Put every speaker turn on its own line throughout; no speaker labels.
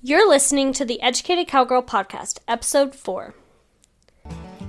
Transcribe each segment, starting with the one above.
You're listening to the Educated Cowgirl Podcast, Episode 4.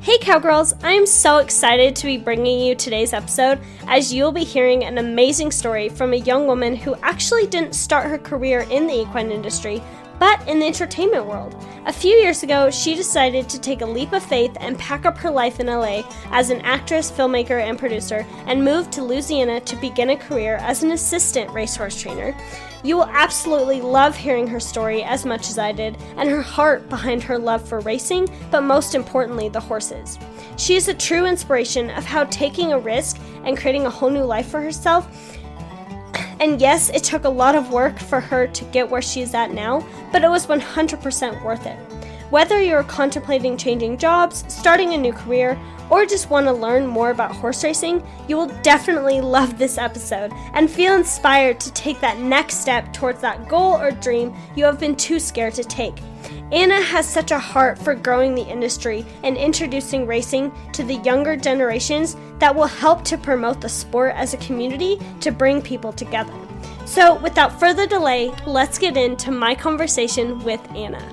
Hey Cowgirls, I'm so excited to be bringing you today's episode as you'll be hearing an amazing story from a young woman who actually didn't start her career in the equine industry, but in the entertainment world. A few years ago, she decided to take a leap of faith and pack up her life in LA as an actress, filmmaker, and producer, and moved to Louisiana to begin a career as an assistant racehorse trainer. You will absolutely love hearing her story as much as I did, and her heart behind her love for racing, but most importantly, the horses. She is a true inspiration of how taking a risk and creating a whole new life for herself. And yes, it took a lot of work for her to get where she is at now, but it was 100% worth it. Whether you're contemplating changing jobs, starting a new career, or just want to learn more about horse racing, you will definitely love this episode and feel inspired to take that next step towards that goal or dream you have been too scared to take. Anna has such a heart for growing the industry and introducing racing to the younger generations that will help to promote the sport as a community to bring people together. So without further delay, let's get into my conversation with Anna.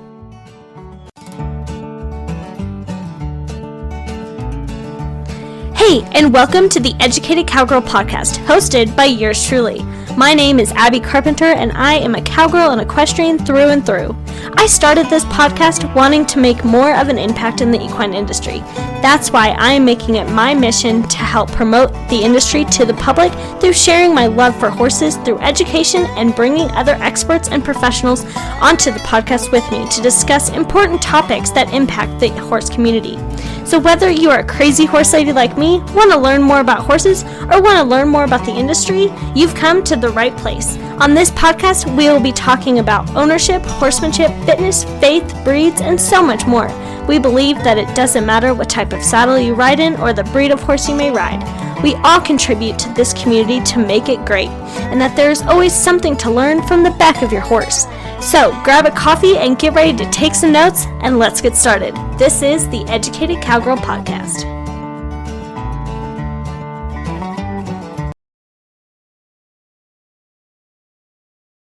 Hey, and welcome to the Educated Cowgirl Podcast, hosted by yours truly. My name is Abby Carpenter, and I am a cowgirl and equestrian through and through. I started this podcast wanting to make more of an impact in the equine industry. That's why I am making it my mission to help promote the industry to the public through sharing my love for horses through education and bringing other experts and professionals onto the podcast with me to discuss important topics that impact the horse community. So whether you are a crazy horse lady like me, want to learn more about horses, or want to learn more about the industry, you've come to the right place. On this podcast, we will be talking about ownership, horsemanship, fitness, faith, breeds, and so much more. We believe that it doesn't matter what type of saddle you ride in or the breed of horse you may ride. We all contribute to this community to make it great, and that there is always something to learn from the back of your horse. So grab a coffee and get ready to take some notes, and let's get started. This is the Educated Cowgirl Podcast.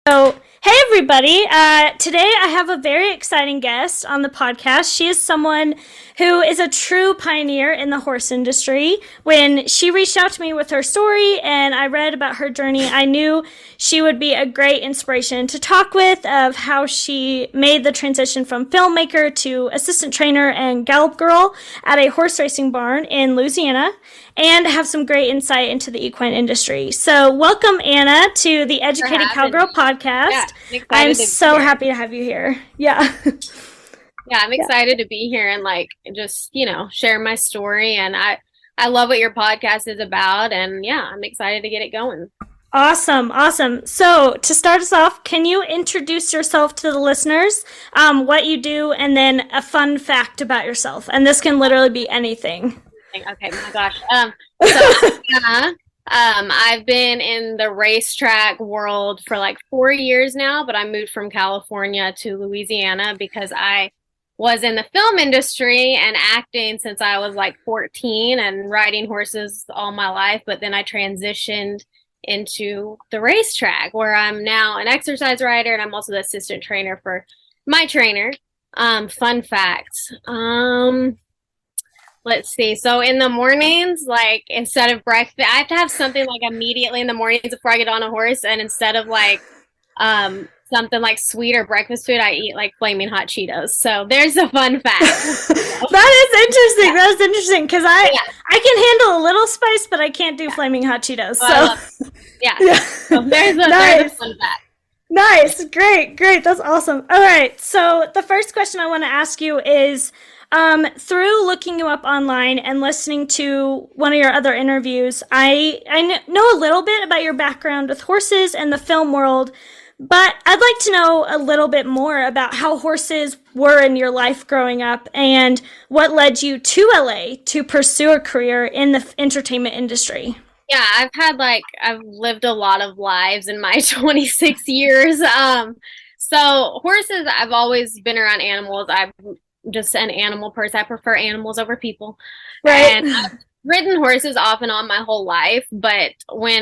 So, hey everybody, today I have a very exciting guest on the podcast. She is someone who is a true pioneer in the horse industry. When she reached out to me with her story and I read about her journey, I knew she would be a great inspiration to talk with of how she made the transition from filmmaker to assistant trainer and gallop girl at a horse racing barn in Louisiana, and have some great insight into the equine industry. So welcome, Anna, to the Educated Cowgirl Podcast.
Yeah,
I'm so happy to have you here. Yeah.
Yeah, I'm excited to be here and just, share my story. And I love what your podcast is about. And yeah, I'm excited to get it going.
Awesome. So to start us off, can you introduce yourself to the listeners, what you do, and then a fun fact about yourself? And this can literally be anything.
Okay, my gosh. I've been in the racetrack world for 4 years now, but I moved from California to Louisiana because I was in the film industry and acting since I was 14 and riding horses all my life. But then I transitioned into the racetrack where I'm now an exercise rider, and I'm also the assistant trainer for my trainer. Fun facts. Let's see. So in the mornings, instead of breakfast, I have to have something immediately in the mornings before I get on a horse. And instead of something sweet or breakfast food, I eat flaming hot Cheetos. So there's a fun fact.
That is interesting. That is interesting because I can handle a little spice, but I can't do flaming hot Cheetos. So
So there's a fun fact.
Nice. Great. That's awesome. All right. So the first question I want to ask you is, through looking you up online and listening to one of your other interviews, I know a little bit about your background with horses and the film world, but I'd like to know a little bit more about how horses were in your life growing up and what led you to LA to pursue a career in the entertainment industry.
Yeah, I've lived a lot of lives in my 26 years. So horses, I've always been around animals. I'm just an animal person. I prefer animals over people.
Right.
And I've ridden horses off and on my whole life. But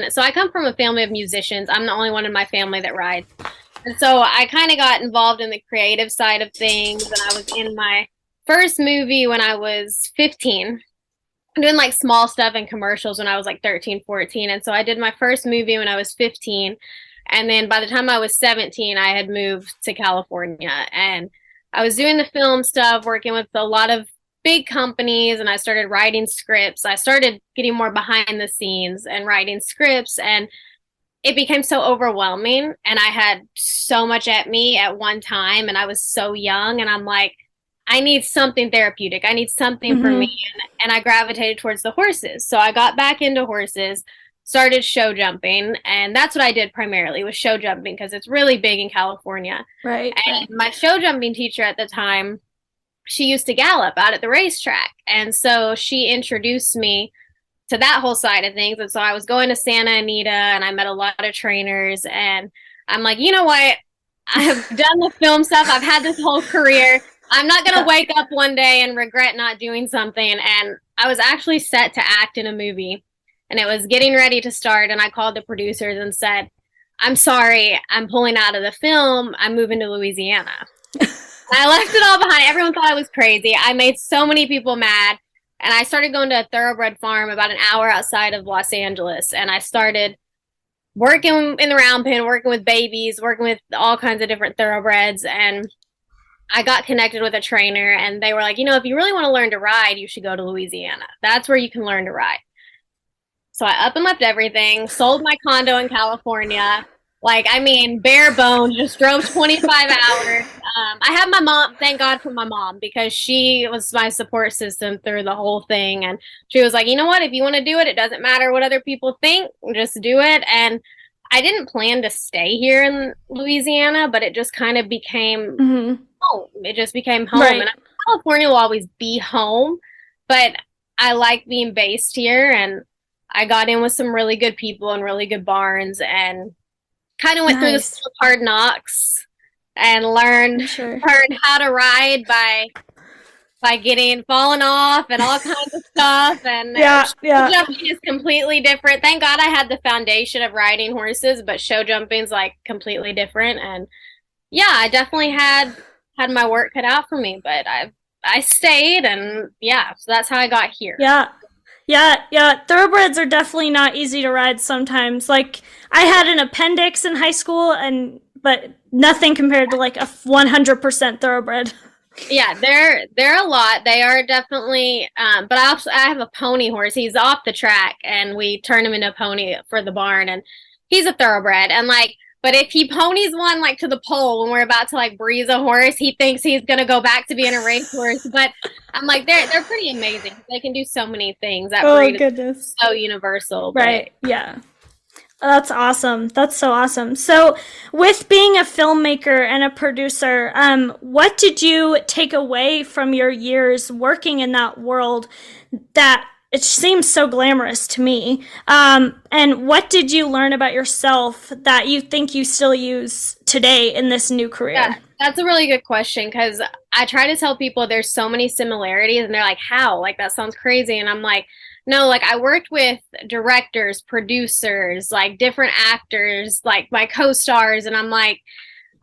so I come from a family of musicians. I'm the only one in my family that rides. And so I kind of got involved in the creative side of things, and I was in my first movie when I was 15. I'm doing like small stuff in commercials when I was like 13, 14. And so I did my first movie when I was 15. And then by the time I was 17, I had moved to California, and I was doing the film stuff, working with a lot of big companies, and I started writing scripts. I started getting more behind the scenes and writing scripts, and it became so overwhelming, and I had so much at me at one time, and I was so young, and I'm like, I need something therapeutic. I need something for me. And I gravitated towards the horses. So I got back into horses, started show jumping, and that's what I did primarily, was show jumping, because it's really big in California.
Right.
And my show jumping teacher at the time, she used to gallop out at the racetrack. And so she introduced me to that whole side of things. And so I was going to Santa Anita, and I met a lot of trainers, and I'm like, you know what? I've done the film stuff. I've had this whole career. I'm not going to wake up one day and regret not doing something. And I was actually set to act in a movie, and it was getting ready to start. And I called the producers and said, I'm sorry, I'm pulling out of the film. I'm moving to Louisiana. I left it all behind. Everyone thought I was crazy. I made so many people mad. And I started going to a thoroughbred farm about an hour outside of Los Angeles. And I started working in the round pen, working with babies, working with all kinds of different thoroughbreds. And I got connected with a trainer, and they were like, if you really want to learn to ride, you should go to Louisiana. That's where you can learn to ride. So I up and left everything, sold my condo in California. Bare bones, just drove 25 hours. I had my mom, thank God for my mom, because she was my support system through the whole thing. And she was like, you know what, if you want to do it, it doesn't matter what other people think, just do it. And I didn't plan to stay here in Louisiana, but it just kind of became home. It just became home. Right. And California will always be home, but I like being based here. And I got in with some really good people and really good barns, and kind of went through this hard knocks and learned how to ride by falling off and all kinds of stuff. And jumping is completely different. Thank God I had the foundation of riding horses, but show jumping's like completely different. And yeah, I definitely had my work cut out for me, but I stayed, and so that's how I got here.
Yeah. Thoroughbreds are definitely not easy to ride sometimes. Like, I had an appendix in high school, but nothing compared to like a 100% thoroughbred.
Yeah, they're a lot. They are definitely, but I have a pony horse. He's off the track, and we turn him into a pony for the barn, and he's a thoroughbred. And but if he ponies one to the pole when we're about to breeze a horse, he thinks he's gonna go back to being a racehorse. But I'm like, they're pretty amazing. They can do so many things. That breed is so universal.
Right? Yeah. That's awesome. That's so awesome. So, with being a filmmaker and a producer, what did you take away from your years working in that world that it seems so glamorous to me? And what did you learn about yourself that you think you still use today in this new career?
Yeah, that's a really good question, because I try to tell people there's so many similarities, and they're like, how? That sounds crazy. And I'm like, no, I worked with directors, producers, different actors, my co-stars. And I'm like,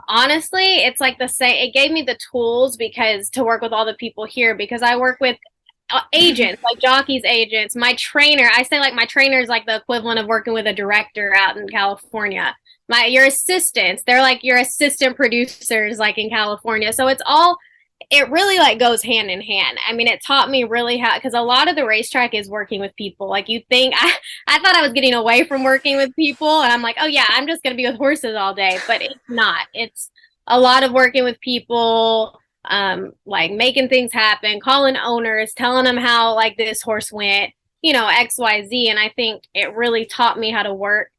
honestly, it's the same. It gave me the tools to work with all the people here, because I work with agents, jockeys, agents. My trainer, I say my trainer is the equivalent of working with a director out in California. Your assistants, they're your assistant producers in California. So it really goes hand in hand. I mean, it taught me really how, because a lot of the racetrack is working with people. You think I thought I was getting away from working with people, and I'm like, oh yeah, I'm just going to be with horses all day, but it's not. It's a lot of working with people, making things happen, calling owners, telling them how this horse went, X, Y, Z. And I think it really taught me how to work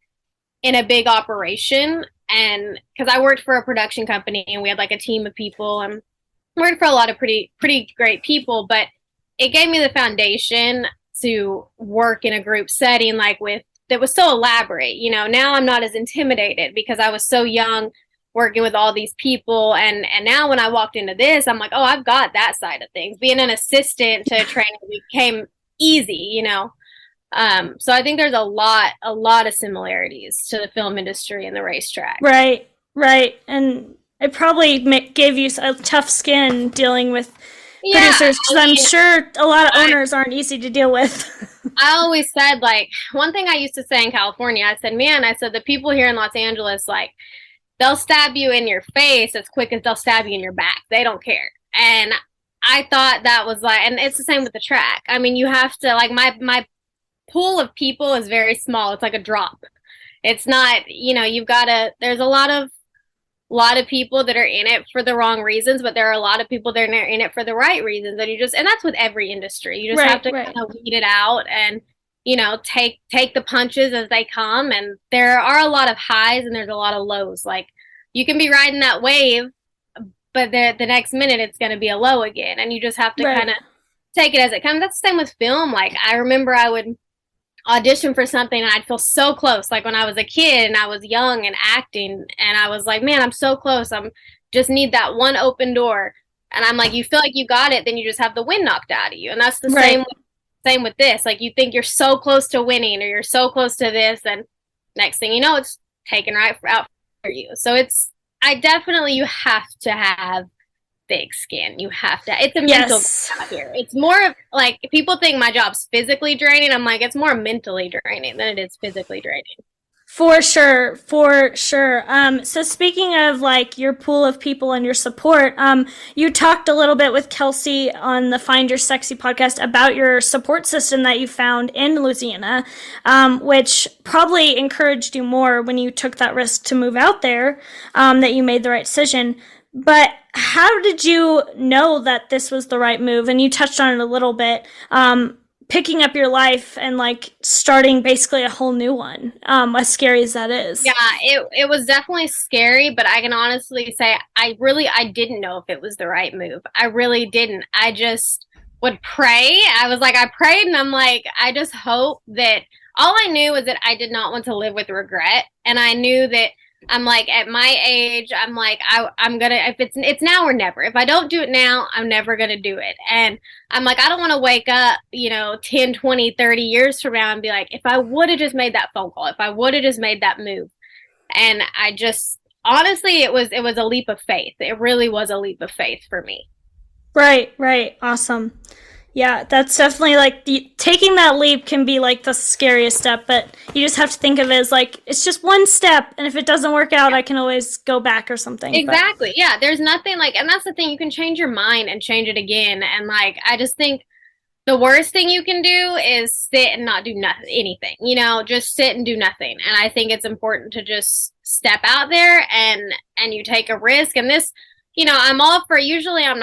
in a big operation. And because I worked for a production company, and we had a team of people, and worked for a lot of pretty great people, but it gave me the foundation to work in a group setting that was so elaborate. Now I'm not as intimidated because I was so young working with all these people, and now when I walked into this, I'm like, oh, I've got that side of things. Being an assistant to a trainer became easy, So I think there's a lot of similarities to the film industry and the racetrack.
Right. Right. And it probably gave you a tough skin dealing with
Yeah,
producers because
I
I'm
mean,
sure a lot of
I,
owners aren't easy to deal with.
I always said, like, one thing I used to say in California, I said, man, I said, the people here in Los Angeles, like, they'll stab you in your face as quick as they'll stab you in your back. They don't care. And I thought that was like, and it's the same with the track. I mean, you have to, like, my pool of people is very small. It's like a drop. It's not, you've got to, there's a lot of people that are in it for the wrong reasons, but there are a lot of people that are in it for the right reasons. And that's with every industry. You just have to kind of weed it out and, take the punches as they come. And there are a lot of highs and there's a lot of lows. Like, you can be riding that wave, but the next minute it's going to be a low again. And you just have to kind of take it as it comes. That's the same with film. Like, I remember I would audition for something and I'd feel so close, like when I was a kid and I was young and acting, and I was like, man, I'm so close, I'm just need that one open door. And I'm like, you feel like you got it, then you just have the wind knocked out of you. And that's the same with this. Like, you think you're so close to winning or you're so close to this, and next thing you know, it's taken right out for you. So you have to have thick skin. You have to. It's a mental job here. It's more of, like, people think my job's physically draining. I'm like, it's more mentally draining than it is physically draining.
For sure. So speaking of, like, your pool of people and your support, you talked a little bit with Kelsey on the Find Your Sexy podcast about your support system that you found in Louisiana, which probably encouraged you more when you took that risk to move out there, that you made the right decision. But how did you know that this was the right move? And you touched on it a little bit, picking up your life and, like, starting basically a whole new one, as scary as that is.
Yeah, it was definitely scary, but I can honestly say I didn't know if it was the right move. I really didn't. I just would pray. I prayed and I'm like, I just hope that, all I knew was that I did not want to live with regret. And I knew that, I'm like, at my age, I'm like, I'm gonna, if it's now or never. If I don't do it now, I'm never gonna do it. And I'm like, I don't want to wake up, 10, 20, 30 years from now and be like, if I would have just made that phone call, if I would have just made that move. And I just, honestly, it was a leap of faith. It really was a leap of faith for me.
Right. Awesome. Yeah, that's definitely, like, taking that leap can be, like, the scariest step, but you just have to think of it as, like, it's just one step, and if it doesn't work out, I can always go back or something.
Exactly. But. Yeah, there's nothing, like, and that's the thing, you can change your mind and change it again, and, like, I just think the worst thing you can do is sit and not do anything, just sit and do nothing. And I think it's important to just step out there and you take a risk. And this, I'm all for, usually I'm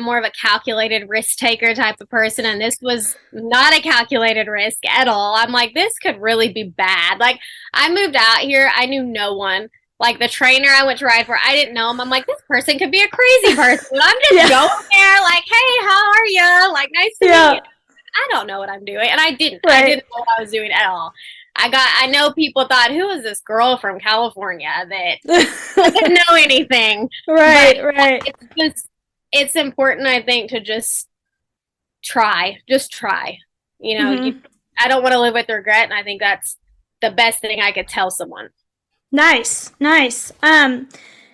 more of a calculated risk taker type of person. And this was not a calculated risk at all. I'm like, this could really be bad. Like, I moved out here, I knew no one. Like, the trainer I went to ride for, I didn't know him. I'm like, this person could be a crazy person. I'm just going there like, hey, how are you? Like, nice to meet you. I don't know what I'm doing. And I didn't. Right. I didn't know what I was doing at all. I know people thought, who is this girl from California that doesn't know anything?
Right.
It's important, I think, to just try. Just try. I don't want to live with regret, and I think that's the best thing I could tell someone.
Nice.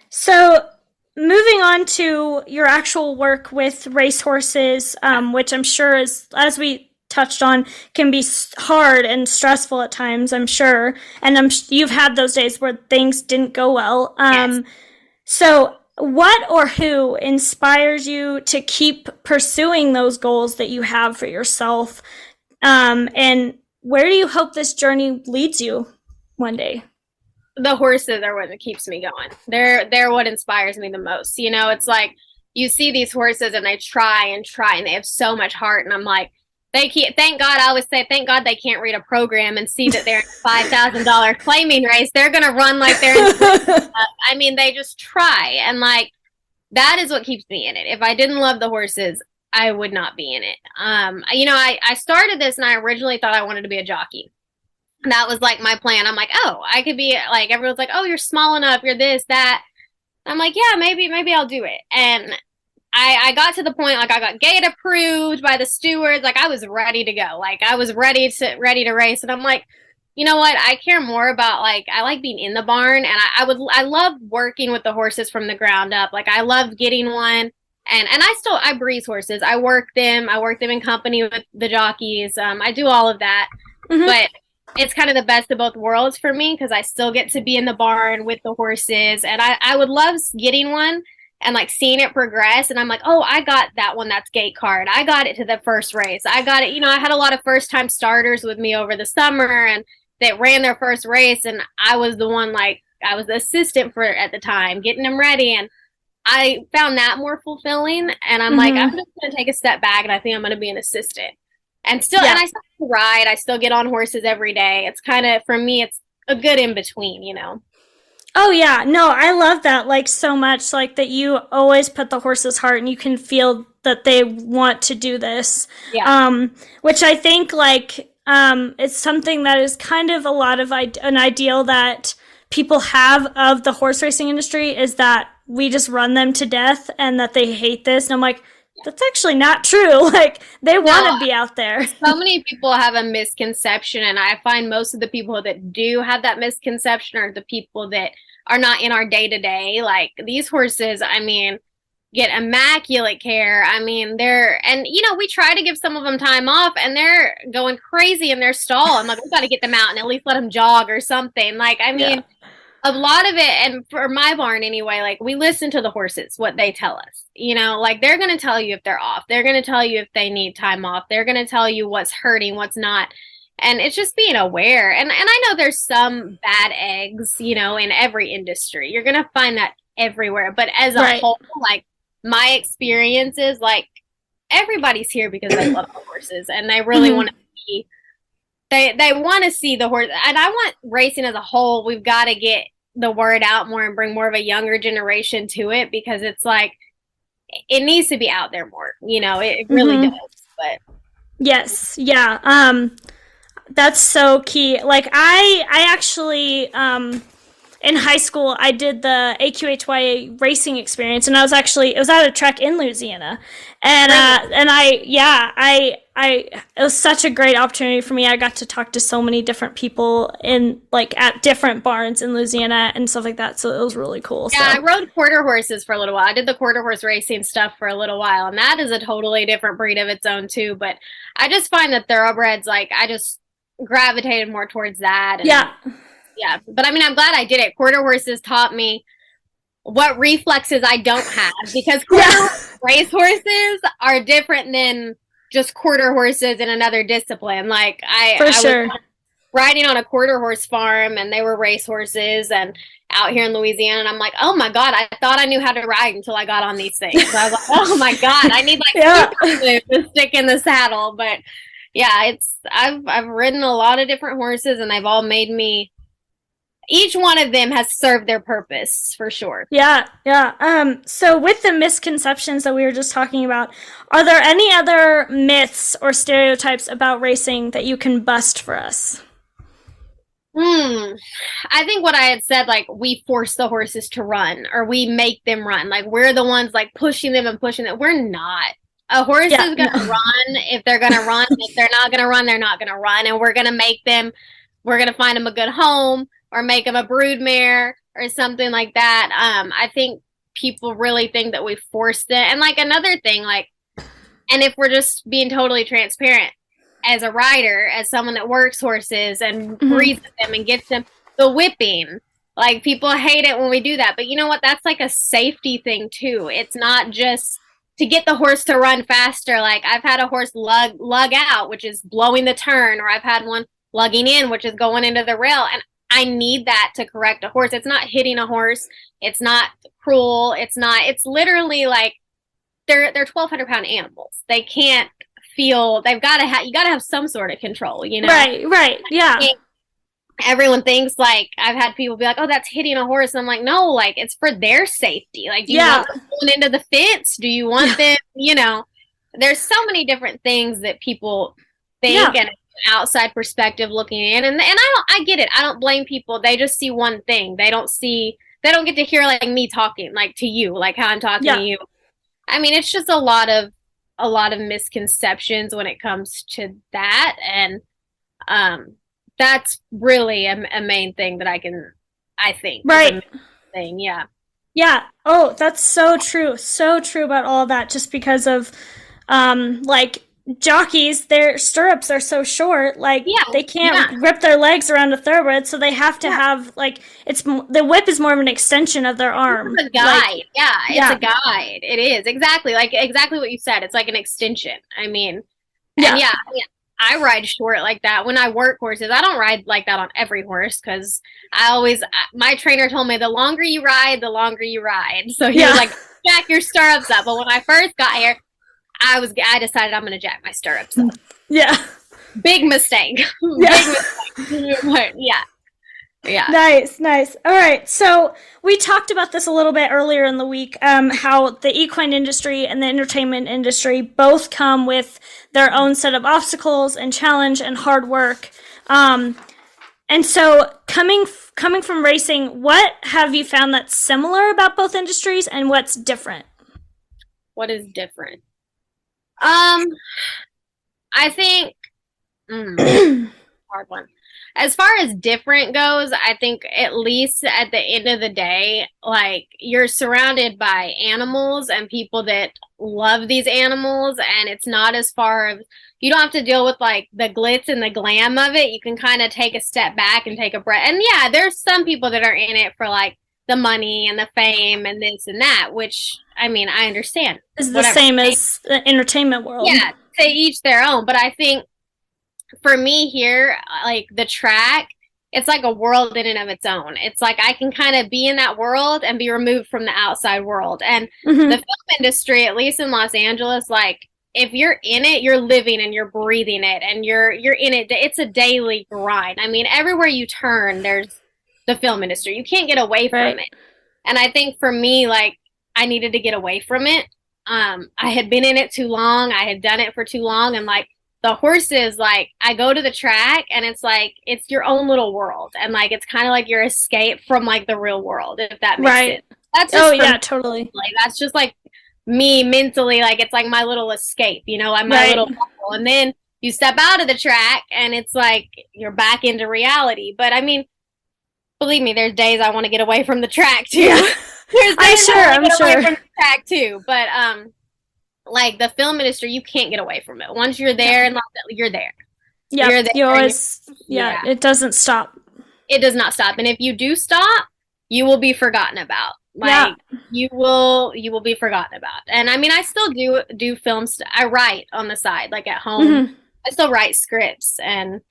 So moving on to your actual work with racehorses, which I'm sure is, as we touched on, can be hard and stressful at times, I'm sure. And you've had those days where things didn't go well.
Yes.
So what or who inspires you to keep pursuing those goals that you have for yourself? And where do you hope this journey leads you one day?
The horses are what keeps me going. They're what inspires me the most. It's like, you see these horses and they try and they have so much heart. And I'm like, thank God, I always say, thank God they can't read a program and see that they're in a $5,000 claiming race. They're going to run like they're in I mean, they just try. And, like, that is what keeps me in it. If I didn't love the horses, I would not be in it. I started this and I originally thought I wanted to be a jockey. That was, like, my plan. I'm like, oh, I could be, like, everyone's like, oh, you're small enough, you're this, that. I'm like, yeah, maybe I'll do it. And I got to the point, like, I got gate approved by the stewards. Like, I was ready to go. Like, I was ready to race. And I'm like, you know what? I care more about like I like being in the barn, and I love working with the horses from the ground up. Like I love getting one, and I breeze horses. I work them. I work them in company with the jockeys. I do all of that, but it's kind of the best of both worlds for me because I still get to be in the barn with the horses, and I would love getting one and like seeing it progress. And I'm like, oh, I got that one that's gate card. I got it to the first race. I got it. You know, I had a lot of first time starters with me over the summer and that ran their first race. And I was the one, like, I was the assistant for at the time, getting them ready. And I found that more fulfilling. And I'm like, I'm just going to take a step back and I think I'm going to be an assistant. And still, and I still ride. I still get on horses every day. It's kind of, for me, it's a good in between, you know?
Oh yeah, no, I love that like so much, like that you always put the horse's heart and you can feel that they want to do this.
Yeah.
Which I think like it's something that is kind of a lot of an ideal that people have of the horse racing industry is that we just run them to death and that they hate this. And I'm like, that's actually not true. Like they want to be out there.
So many people have a misconception, and I find most of the people that do have that misconception are the people that are not in our day-to-day. Like these horses, I mean, get immaculate care. I mean, and you know, we try to give some of them time off and they're going crazy in their stall. I'm like, we got to get them out and at least let them jog or something. Like, I mean, a lot of it, and for my barn anyway, like we listen to the horses, what they tell us, you know, like they're going to tell you if they're off. They're going to tell you if they need time off. They're going to tell you what's hurting, what's not. And it's just being aware. And I know there's some bad eggs, you know, in every industry. You're going to find that everywhere. But as a whole, like my experience is like everybody's here because they love the horses and they really want to be. They want to see the horse, and I want racing as a whole. We've got to get the word out more and bring more of a younger generation to it because it's like it needs to be out there more. You know, it really does. But
yes, yeah, that's so key. Like I actually in high school I did the AQHYA racing experience, and it was at a track in Louisiana, and it was such a great opportunity for me. I got to talk to so many different people in like at different barns in Louisiana and stuff like that. So it was really cool.
Yeah, I rode quarter horses for a little while. I did the quarter horse racing stuff for a little while, and that is a totally different breed of its own too. But I just find that thoroughbreds, like I just gravitated more towards that. And, yeah. But I mean, I'm glad I did it. Quarter horses taught me what reflexes I don't have because race horses are different than just quarter horses in another discipline. Like I was riding on a quarter horse farm and they were race horses and out here in Louisiana. And I'm like, oh my God, I thought I knew how to ride until I got on these things. So I was like, oh my God, I need like to stick in the saddle. But yeah, I've ridden a lot of different horses and they've all made me, each one of them has served their purpose for sure.
Yeah. So with the misconceptions that we were just talking about, are there any other myths or stereotypes about racing that you can bust for us?
I think what I had said, like we force the horses to run or we make them run. Like we're the ones like pushing them and pushing them. We're not. A horse is going to run if they're going to run. If they're not going to run, they're not going to run. And we're going to find them a good home or make them a brood mare or something like that. I think people really think that we forced it. And like another thing, like, and if we're just being totally transparent as a rider, as someone that works horses and breeds them and gets them, the whipping, like people hate it when we do that. But you know what? That's like a safety thing too. It's not just to get the horse to run faster. Like I've had a horse lug out, which is blowing the turn, or I've had one lugging in, which is going into the rail. And I need that to correct a horse. It's not hitting a horse. It's not cruel. It's literally like they're 1,200-pound animals. They can't feel, you got to have some sort of control, you know?
Right. Yeah.
And everyone thinks like, I've had people be like, oh, that's hitting a horse. And I'm like, no, like it's for their safety. Like, do you want them going into the fence? Do you want them, you know, there's so many different things that people think and outside perspective looking in, and I get it. I don't blame people. They just see one thing. They don't get to hear like me talking like to you, like how I'm talking to you. I mean, it's just a lot of misconceptions when it comes to that, and that's really a main thing that I think.
Right.
Thing. Yeah.
Yeah. Oh, that's so true. So true about all of that, just because of like jockeys, their stirrups are so short, like they can't rip their legs around a thoroughbred, so they have to have like the whip is more of an extension of their arm.
It's a guide. It's a guide. It is. Exactly. Like exactly what you said. It's like an extension. I mean, and I ride short like that when I work horses. I don't ride like that on every horse because my trainer told me the longer you ride, the longer you ride. So he was like, jack your stirrups up. But when I first got here, I decided I'm going to jack my stirrups up.
Yeah.
Big mistake. Big mistake. Yeah.
Nice. All right. So we talked about this a little bit earlier in the week, how the equine industry and the entertainment industry both come with their own set of obstacles and challenge and hard work. And so coming from racing, what have you found that's similar about both industries and what's different?
What is different? I think hard one. As far as different goes, I think at least at the end of the day, like you're surrounded by animals and people that love these animals, and it's not as far of you don't have to deal with like the glitz and the glam of it. You can kind of take a step back and take a breath. And yeah, there's some people that are in it for like the money and the fame and this and that, which I mean, I understand.
Is the same as the entertainment world.
Yeah, to each their own. But I think for me here, like the track, it's like a world in and of its own. It's like I can kind of be in that world and be removed from the outside world. And the film industry, at least in Los Angeles, like if you're in it, you're living and you're breathing it and you're in it. It's a daily grind. I mean, everywhere you turn, there's the film industry. You can't get away from it. And I think for me, like I needed to get away from it. I had been in it too long. I had done it for too long. And like the horses, like I go to the track and it's like, it's your own little world. And like, it's kind of like your escape from like the real world, if that makes sense. That's just
totally.
Like, that's just like me mentally. Like, it's like my little escape, you know, my little bubble. And then you step out of the track and it's like, you're back into reality. But I mean, believe me, there's days I want to get away from the track too. Yeah. There's days I want to get away from the track too. But, like the film industry, you can't get away from it. Once you're there and you're there.
Yeah, you're there, you always. It doesn't stop.
It does not stop. And if you do stop, you will be forgotten about. Like you will be forgotten about. And I mean, I still do films. I write on the side, like at home. I still write scripts and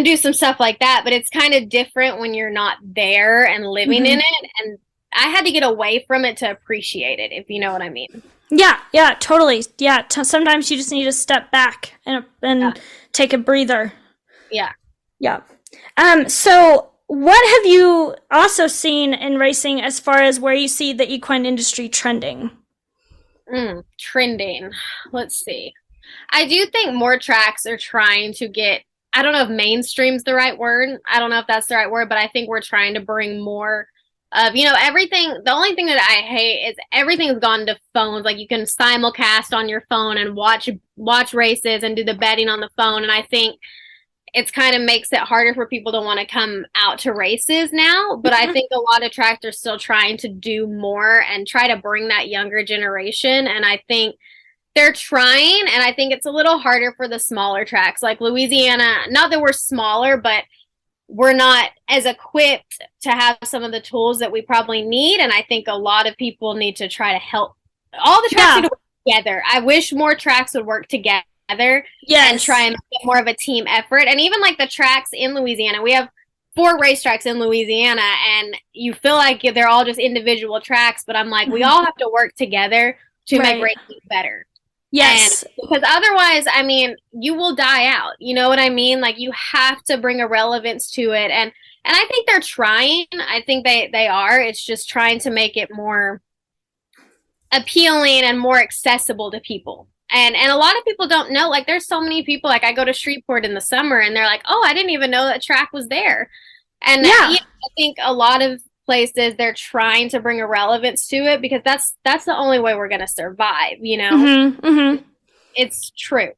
do some stuff like that. But it's kind of different when you're not there and living in it. And I had to get away from it to appreciate it, if you know what I mean.
Yeah, totally. Yeah, sometimes you just need to step back and take a breather. Yeah. So what have you also seen in racing as far as where you see the equine industry trending?
Trending. Let's see. I do think more tracks are trying to get, I don't know if mainstream's the right word. I don't know if that's the right word, but I think we're trying to bring more of, you know, everything. The only thing that I hate is everything's gone to phones. Like you can simulcast on your phone and watch races and do the betting on the phone. And I think it's kind of makes it harder for people to want to come out to races now. But I think a lot of tracks are still trying to do more and try to bring that younger generation. And I think they're trying, and I think it's a little harder for the smaller tracks like Louisiana. Not that we're smaller, but we're not as equipped to have some of the tools that we probably need. And I think a lot of people need to try to help. All the tracks need to work together. I wish more tracks would work together and try and get more of a team effort. And even like the tracks in Louisiana, we have 4 racetracks in Louisiana, and you feel like they're all just individual tracks. But I'm like, we all have to work together to make racing better.
Yes.
And because otherwise, I mean, you will die out. You know what I mean? Like you have to bring a relevance to it. And I think they're trying. I think they are. It's just trying to make it more appealing and more accessible to people. And a lot of people don't know, like there's so many people, like I go to Shreveport in the summer and they're like, oh, I didn't even know that track was there. And I think a lot of places they're trying to bring a relevance to it because that's the only way we're going to survive, you know. It's true.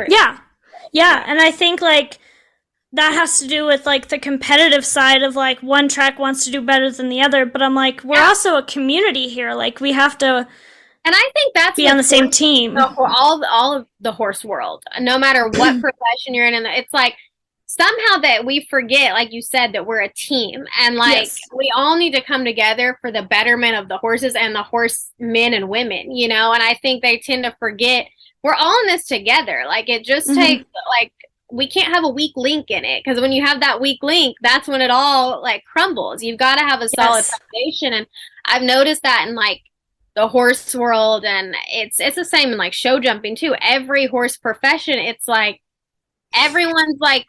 Yeah.
And I think like that has to do with like the competitive side of like one track wants to do better than the other, but I'm like, we're also a community here. Like we have to,
and I think that's
be on the same team
for all of the horse world, no matter what profession you're in. And it's like somehow that we forget, like you said, that we're a team, and like we all need to come together for the betterment of the horses and the horsemen and women, you know. And I think they tend to forget we're all in this together. Like it just takes like, we can't have a weak link in it, because when you have that weak link, that's when it all like crumbles. You've got to have a solid foundation. And I've noticed that in like the horse world, and it's the same in like show jumping too. Every horse profession, it's like everyone's like,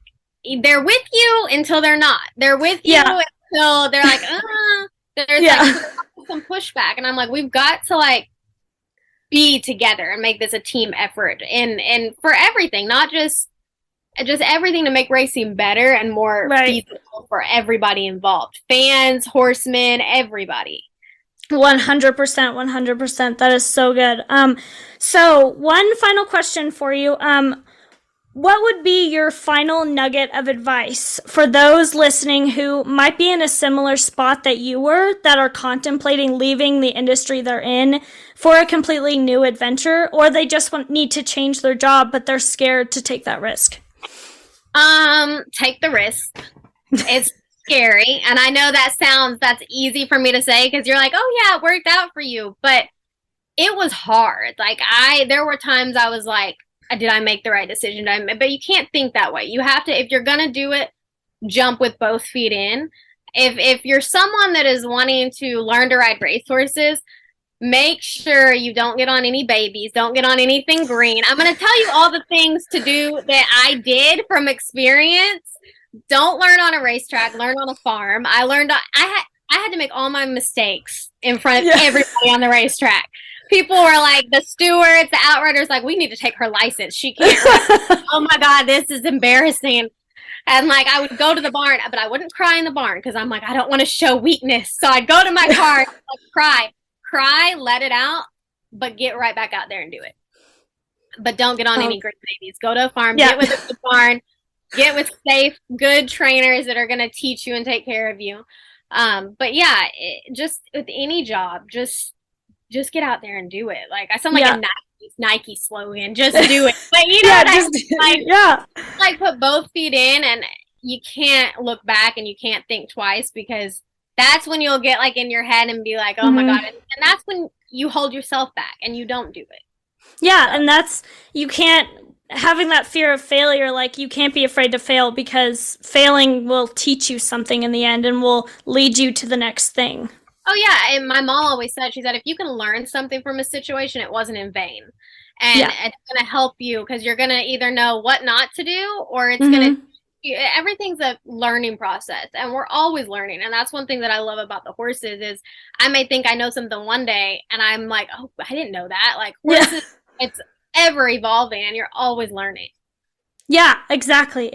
they're with you until they're not. They're with you until they're like, there's like some pushback. And I'm like, we've got to like be together and make this a team effort, and for everything, not just everything, to make racing better and more feasible for everybody involved. Fans, horsemen, everybody.
100%. That is so good. So one final question for you. What would be your final nugget of advice for those listening who might be in a similar spot that you were, that are contemplating leaving the industry they're in for a completely new adventure, or they just need to change their job, but they're scared to take that risk?
Take the risk. It's scary. And I know that's easy for me to say, because you're like, oh yeah, it worked out for you. But it was hard. Like there were times I was like, did I make the right decision? But you can't think that way. You have to, if you're going to do it, jump with both feet in. If you're someone that is wanting to learn to ride racehorses, make sure you don't get on any babies. Don't get on anything green. I'm going to tell you all the things to do that I did from experience. Don't learn on a racetrack. Learn on a farm. I had to make all my mistakes in front of everybody on the racetrack. People were like, the stewards, the outriders, like, we need to take her license. She can't ride. Oh my God, this is embarrassing. And like, I would go to the barn, but I wouldn't cry in the barn, because I'm like, I don't want to show weakness. So I'd go to my car and like, cry, let it out, but get right back out there and do it. But don't get on any great babies. Go to a farm, get with a barn, get with safe, good trainers that are going to teach you and take care of you. But yeah, just with any job, just get out there and do it. Like, I sound like a Nike slogan, just do it. But you know, like put both feet in, and you can't look back and you can't think twice, because that's when you'll get like in your head and be like, oh my God. And that's when you hold yourself back and you don't do it.
Yeah. So. And that's, you can't, having that fear of failure, like you can't be afraid to fail, because failing will teach you something in the end and will lead you to the next thing.
Oh yeah. And my mom always said, she said, if you can learn something from a situation, it wasn't in vain. And it's going to help you, because you're going to either know what not to do, or it's going to, everything's a learning process, and we're always learning. And that's one thing that I love about the horses is I may think I know something one day, and I'm like, oh, I didn't know that. Like horses, it's ever evolving, and you're always learning.
Yeah, exactly.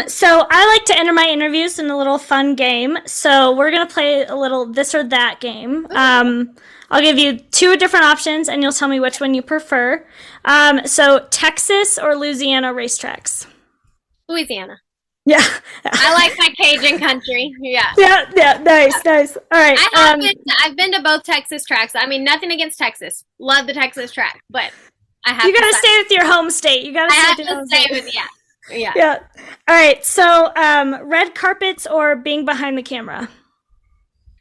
So I like to enter my interviews in a little fun game. So we're going to play a little this or that game. I'll give you two different options, and you'll tell me which one you prefer. So Texas or Louisiana racetracks?
Louisiana.
Yeah.
I like my Cajun country. Yeah.
Yeah. Nice. All right.
I've been to both Texas tracks. I mean, nothing against Texas. Love the Texas track, but I have.
You gotta stay with your home state.
I have to stay with
Yeah. All right. So, red carpets or being behind the camera?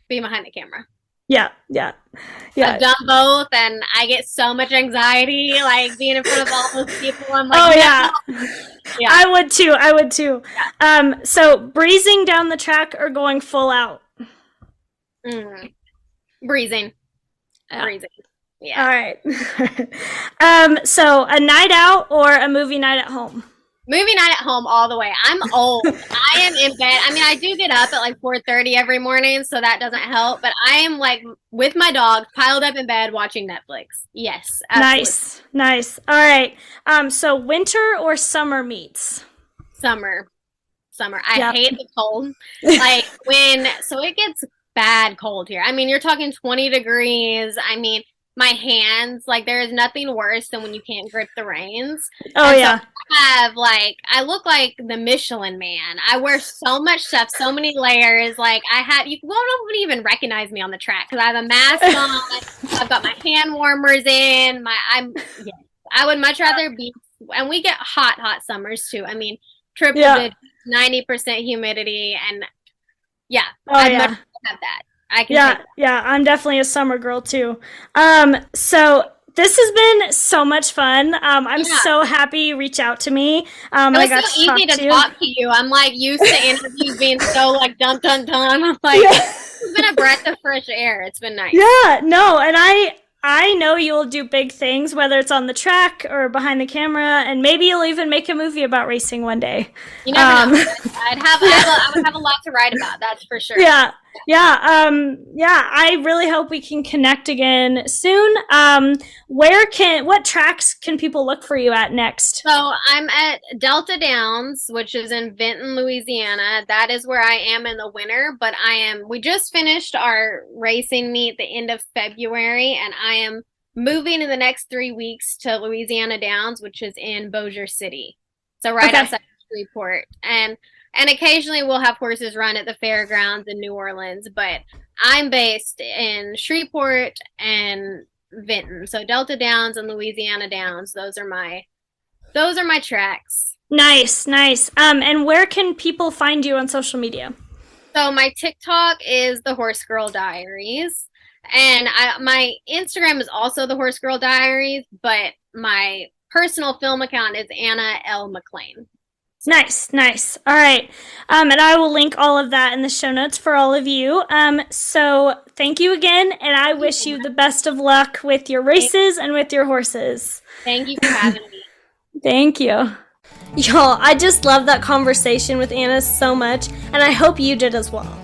Being behind the camera.
Yeah.
I've done both, and I get so much anxiety, like being in front of all those people. I'm like,
oh yeah. I would too. Yeah. So breezing down the track or going full out?
Breezing.
Yeah.
Yeah.
All right. So a night out or a movie night at home?
Movie night at home all the way. I'm old. I am in bed. I mean, I do get up at like 4:30 every morning, so that doesn't help. But I am like with my dog, piled up in bed, watching Netflix. Yes. Absolutely.
Nice. All right. So winter or summer meets?
Summer. I hate the cold. Like so it gets bad cold here. I mean, you're talking 20 degrees. I mean, my hands, like there is nothing worse than when you can't grip the reins.
Oh, yeah.
So I look like the Michelin Man. I wear so much stuff, so many layers. Like you won't even recognize me on the track because I have a mask on. I've got my hand warmers in. Yeah, I would much rather be, and we get hot summers too. I mean, triple digits, 90% humidity, and yeah, I'd much rather have that. I can take that.
Yeah, I'm definitely a summer girl too. So this has been so much fun. I'm so happy you reached out to me.
It was so easy to talk to you. I'm like used to interviews being so like dun dun dun. I'm like, it's been a breath of fresh air. It's been nice.
Yeah, no, and I know you'll do big things, whether it's on the track or behind the camera, and maybe you'll even make a movie about racing one day.
You never know. I would have a lot to write about, that's for sure.
Yeah. I really hope we can connect again soon. What tracks can people look for you at next?
So I'm at Delta Downs, which is in Vinton, Louisiana. That is where I am in the winter, but we just finished our racing meet the end of February, and I am moving in the next 3 weeks to Louisiana Downs, which is in Bossier City. So outside Shreveport. And occasionally we'll have horses run at the fairgrounds in New Orleans, but I'm based in Shreveport and Vinton. So Delta Downs and Louisiana Downs, those are my tracks.
Nice. And where can people find you on social media?
So my TikTok is the Horse Girl Diaries, and my Instagram is also the Horse Girl Diaries, but my personal film account is Anna L. Mclain.
Nice. All right. And I will link all of that in the show notes for all of you. So thank you again, and I wish you the best of luck with your races and with your horses.
Thank you for having me.
Thank you. Y'all, I just love that conversation with Anna so much, and I hope you did as well.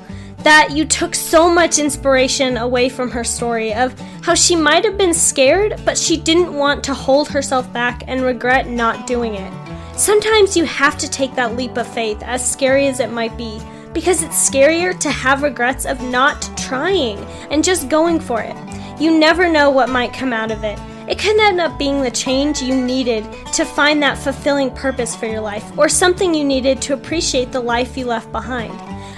That you took so much inspiration away from her story of how she might have been scared, but she didn't want to hold herself back and regret not doing it. Sometimes you have to take that leap of faith, as scary as it might be, because it's scarier to have regrets of not trying and just going for it. You never know what might come out of it. It could end up being the change you needed to find that fulfilling purpose for your life, or something you needed to appreciate the life you left behind.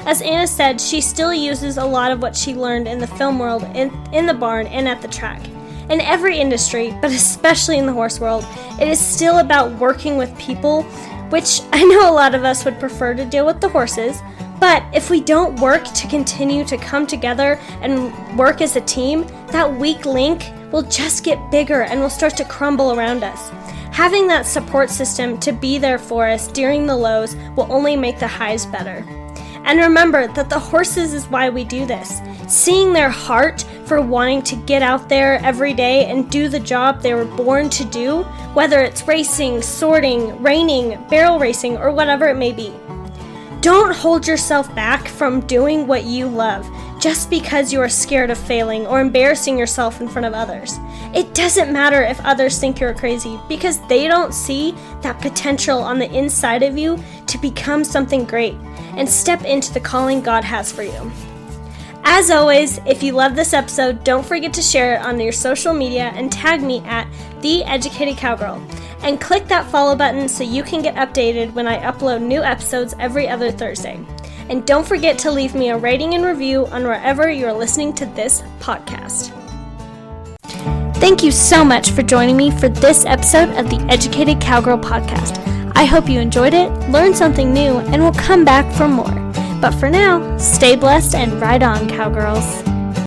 As Anna said, she still uses a lot of what she learned in the film world in the barn and at the track. In every industry, but especially in the horse world, it is still about working with people, which I know a lot of us would prefer to deal with the horses, but if we don't work to continue to come together and work as a team, that weak link will just get bigger and will start to crumble around us. Having that support system to be there for us during the lows will only make the highs better. And remember that the horses is why we do this. Seeing their heart for wanting to get out there every day and do the job they were born to do, whether it's racing, sorting, reining, barrel racing, or whatever it may be. Don't hold yourself back from doing what you love just because you are scared of failing or embarrassing yourself in front of others. It doesn't matter if others think you're crazy, because they don't see that potential on the inside of you to become something great and step into the calling God has for you. As always, if you love this episode, don't forget to share it on your social media and tag me at The Educated Cowgirl. And click that follow button so you can get updated when I upload new episodes every other Thursday. And don't forget to leave me a rating and review on wherever you're listening to this podcast. Thank you so much for joining me for this episode of the Educated Cowgirl podcast. I hope you enjoyed it, learned something new, and will come back for more. But for now, stay blessed and ride on, cowgirls.